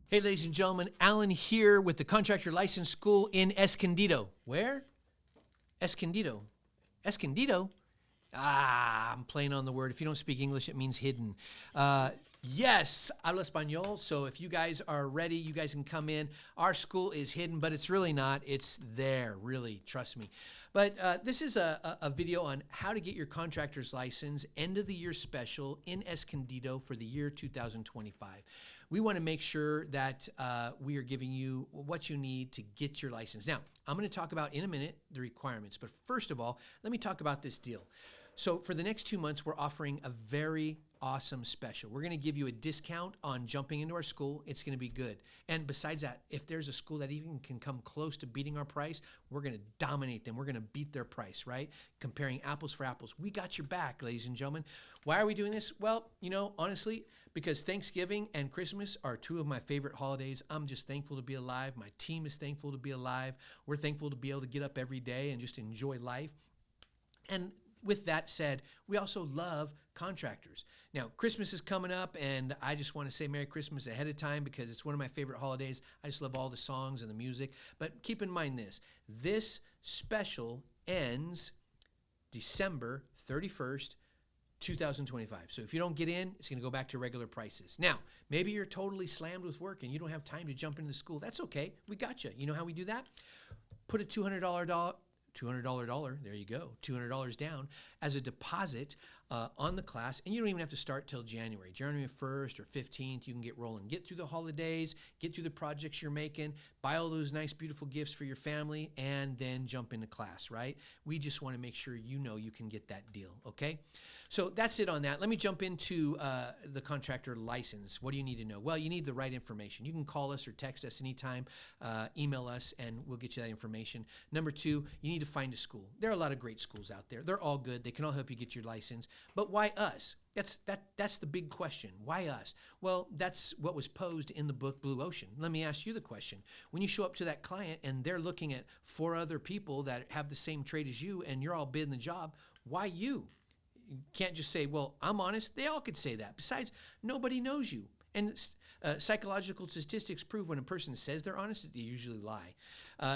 Hey, ladies and gentlemen, Alan here with the Contractor License School in Escondido. Where? Escondido. Escondido? I'm playing on the word. If you don't speak English, it means hidden. Yes, hablo español. So if you guys are ready, you guys can come in. Our school is hidden, but it's really not. It's there, really. Trust me. But this is a video on how to get your contractor's license, end of the year special in Escondido for the year 2025. We want to make sure that we are giving you what you need to get your license. Now, I'm going to talk about in a minute the requirements, but first of all, let me talk about this deal. So for the next 2 months, we're offering a very awesome special. We're going to give you a discount on jumping into our school. It's going to be good. And besides that, if there's a school that even can come close to beating our price, we're going to dominate them. We're going to beat their price, right? Comparing apples for apples. We got your back, ladies and gentlemen. Why are we doing this? Well, honestly, because Thanksgiving and Christmas are two of my favorite holidays. I'm just thankful to be alive. My team is thankful to be alive. We're thankful to be able to get up every day and just enjoy life. And with that said, we also love contractors. Now, Christmas is coming up, and I just want to say Merry Christmas ahead of time because it's one of my favorite holidays. I just love all the songs and the music. But keep in mind this special ends December 31st, 2025. So if you don't get in, it's going to go back to regular prices. Now, maybe you're totally slammed with work and you don't have time to jump into the school. That's okay. We got you. You know how we do that? Put a $200 there you go, $200 down as a deposit on the class, and you don't even have to start till January 1st or 15th. You can get rolling, get through the holidays, get through the projects you're making, buy all those nice, beautiful gifts for your family, and then jump into class, right? We just want to make sure you know you can get that deal, okay? So that's it on that. Let me jump into the contractor license. What do you need to know? Well, you need the right information. You can call us or text us anytime, email us, and we'll get you that information. Number two, you need to find a school. There are a lot of great schools out there. They're all good. They can all help you get your license. But why us? That's the big question. Why us? Well, that's what was posed in the book Blue Ocean. Let me ask you the question. When you show up to that client and they're looking at 4 other people that have the same trade as you and you're all bidding the job, why you? You can't just say, well, I'm honest. They all could say that. Besides, nobody knows you. And psychological statistics prove when a person says they're honest, they usually lie.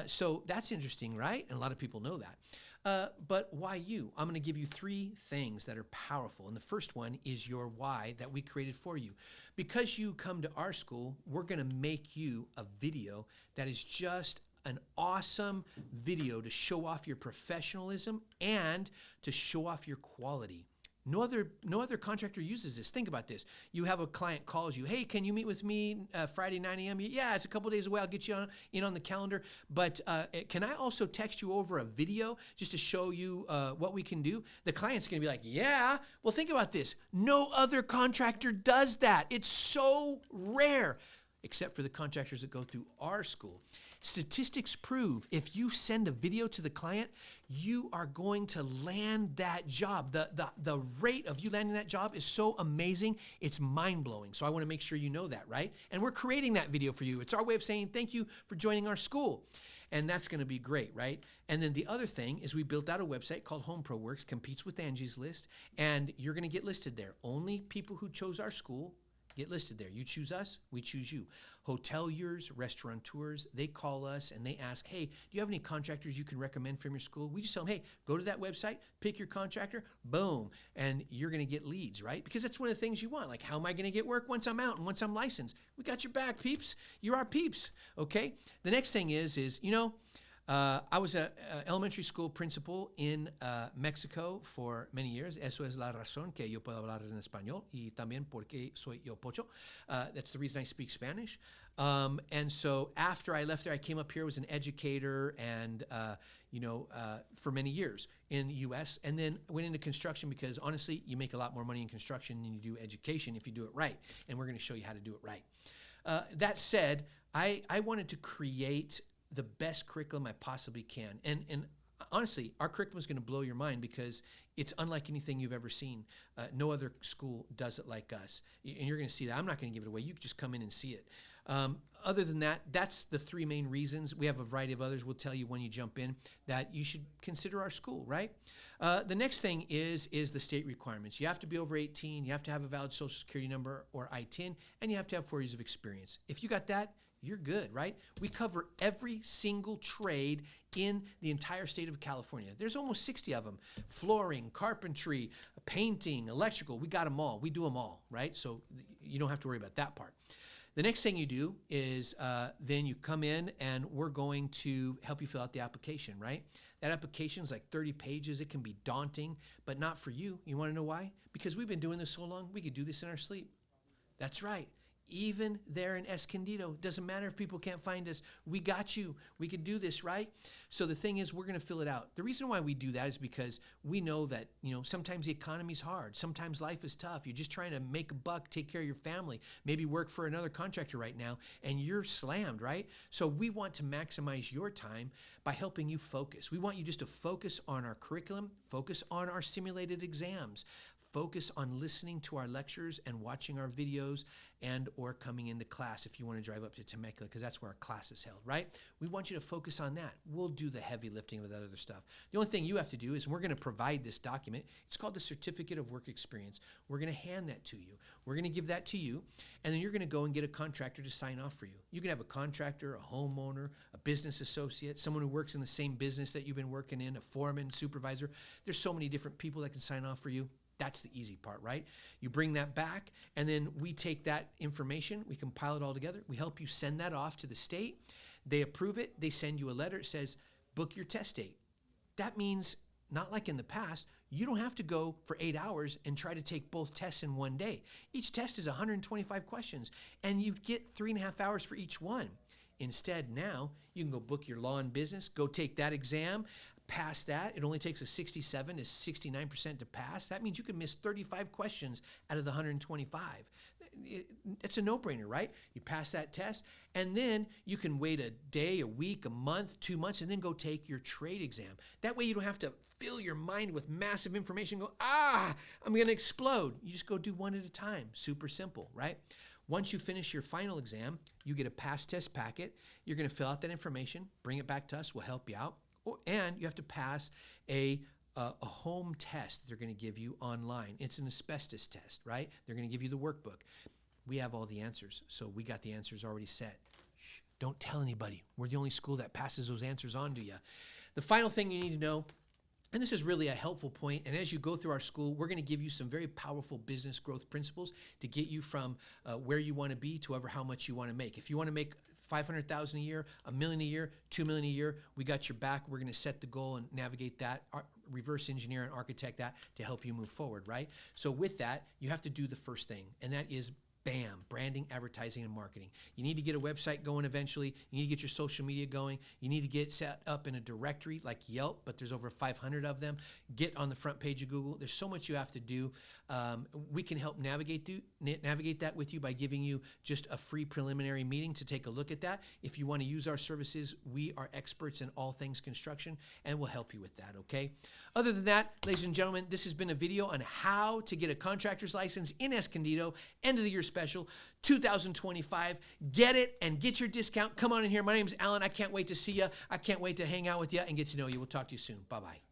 So that's interesting, right? And a lot of people know that. But why you? I'm going to give you 3 things that are powerful. And the first one is your why that we created for you. Because you come to our school, we're going to make you a video that is just an awesome video to show off your professionalism and to show off your quality. No other contractor uses this. Think about this. You have a client calls you, hey, can you meet with me Friday 9 a.m.? Yeah, it's a couple days away. I'll get you in on the calendar. But can I also text you over a video just to show you what we can do? The client's going to be like, yeah. Well, think about this. No other contractor does that. It's so rare, except for the contractors that go through our school. Statistics prove if you send a video to the client, you are going to land that job. The rate of you landing that job is so amazing, it's mind-blowing. So I want to make sure you know that, right? And we're creating that video for you. It's our way of saying thank you for joining our school. And that's going to be great, right? And then the other thing is we built out a website called Home Pro Works, competes with Angie's List, and you're going to get listed there. Only people who chose our school get listed there. You choose us, we choose you. Hoteliers, restaurateurs, they call us and they ask, hey, do you have any contractors you can recommend from your school? We just tell them, hey, go to that website, pick your contractor, boom, and you're going to get leads, right? Because that's one of the things you want. Like, how am I going to get work once I'm out and once I'm licensed? We got your back, peeps. You're our peeps, okay? The next thing is I was an elementary school principal in Mexico for many years. Eso es la razón que yo puedo hablar en español y también porque soy yo pocho. That's the reason I speak Spanish. And so after I left there, I came up here, was an educator and, for many years in the U.S. and then went into construction because honestly, you make a lot more money in construction than you do education if you do it right. And we're going to show you how to do it right. That said, I wanted to create the best curriculum I possibly can. And Honestly, our curriculum is going to blow your mind because it's unlike anything you've ever seen. No other school does it like us. And you're going to see that. I'm not going to give it away. You can just come in and see it. Other than that, that's the three main reasons. We have a variety of others we'll tell you when you jump in that you should consider our school, right? The next thing is the state requirements. You have to be over 18, you have to have a valid social security number or ITIN, and you have to have 4 years of experience. If you got that, you're good, right? We cover every single trade in the entire state of California. There's almost 60 of them. Flooring, carpentry, painting, electrical, we got them all. We do them all, right? So you don't have to worry about that part. The next thing you do is then you come in and we're going to help you fill out the application, right? That application is like 30 pages. It can be daunting, but not for you. You want to know why? Because we've been doing this so long, we could do this in our sleep. That's right. Even there in Escondido, doesn't matter if people can't find us. We got you. We could do this, right? So the thing is, we're going to fill it out. The reason why we do that is because we know that, sometimes the economy's hard. Sometimes life is tough. You're just trying to make a buck, take care of your family, maybe work for another contractor right now, and you're slammed, right? So we want to maximize your time by helping you focus. We want you just to focus on our curriculum, focus on our simulated exams, focus on listening to our lectures and watching our videos and or coming into class if you want to drive up to Temecula, because that's where our class is held, right? We want you to focus on that. We'll do the heavy lifting with that other stuff. The only thing you have to do is we're going to provide this document. It's called the Certificate of Work Experience. We're going to hand that to you. We're going to give that to you, and then you're going to go and get a contractor to sign off for you. You can have a contractor, a homeowner, a business associate, someone who works in the same business that you've been working in, a foreman, supervisor. There's so many different people that can sign off for you. That's the easy part, right? You bring that back, and then we take that information, we compile it all together, we help you send that off to the state, they approve it, they send you a letter, it says, book your test date. That means, not like in the past, you don't have to go for 8 hours and try to take both tests in one day. Each test is 125 questions, and you get 3.5 hours for each one. Instead, now, you can go book your law and business, go take that exam, pass that. It only takes a 67 to 69% to pass. That means you can miss 35 questions out of the 125. It's a no-brainer, right? You pass that test, and then you can wait a day, a week, a month, 2 months, and then go take your trade exam. That way you don't have to fill your mind with massive information and go, I'm going to explode. You just go do one at a time. Super simple, right? Once you finish your final exam, you get a pass test packet. You're going to fill out that information, bring it back to us. We'll help you out. And you have to pass a home test they're going to give you online. It's an asbestos test, right? They're going to give you the workbook. We have all the answers, so we got the answers already set. Shh, don't tell anybody. We're the only school that passes those answers on to you. The final thing you need to know, and this is really a helpful point, and as you go through our school, we're going to give you some very powerful business growth principles to get you from where you want to be to over how much you want to make. If you want to make $500,000 a year, $1 million a year, $2 million a year, we got your back. We're going to set the goal and navigate that, reverse engineer and architect that to help you move forward, right? So with that, you have to do the first thing, and that is BAM, branding, advertising, and marketing. You need to get a website going eventually. You need to get your social media going. You need to get set up in a directory like Yelp, but there's over 500 of them. Get on the front page of Google. There's so much you have to do. We can help navigate that with you by giving you just a free preliminary meeting to take a look at that. If you want to use our services, we are experts in all things construction, and we'll help you with that, okay? Other than that, ladies and gentlemen, this has been a video on how to get a contractor's license in Escondido, end of the year special, 2025. Get it and get your discount. Come on in here. My name is Alan. I can't wait to see you. I can't wait to hang out with you and get to know you. We'll talk to you soon. Bye-bye.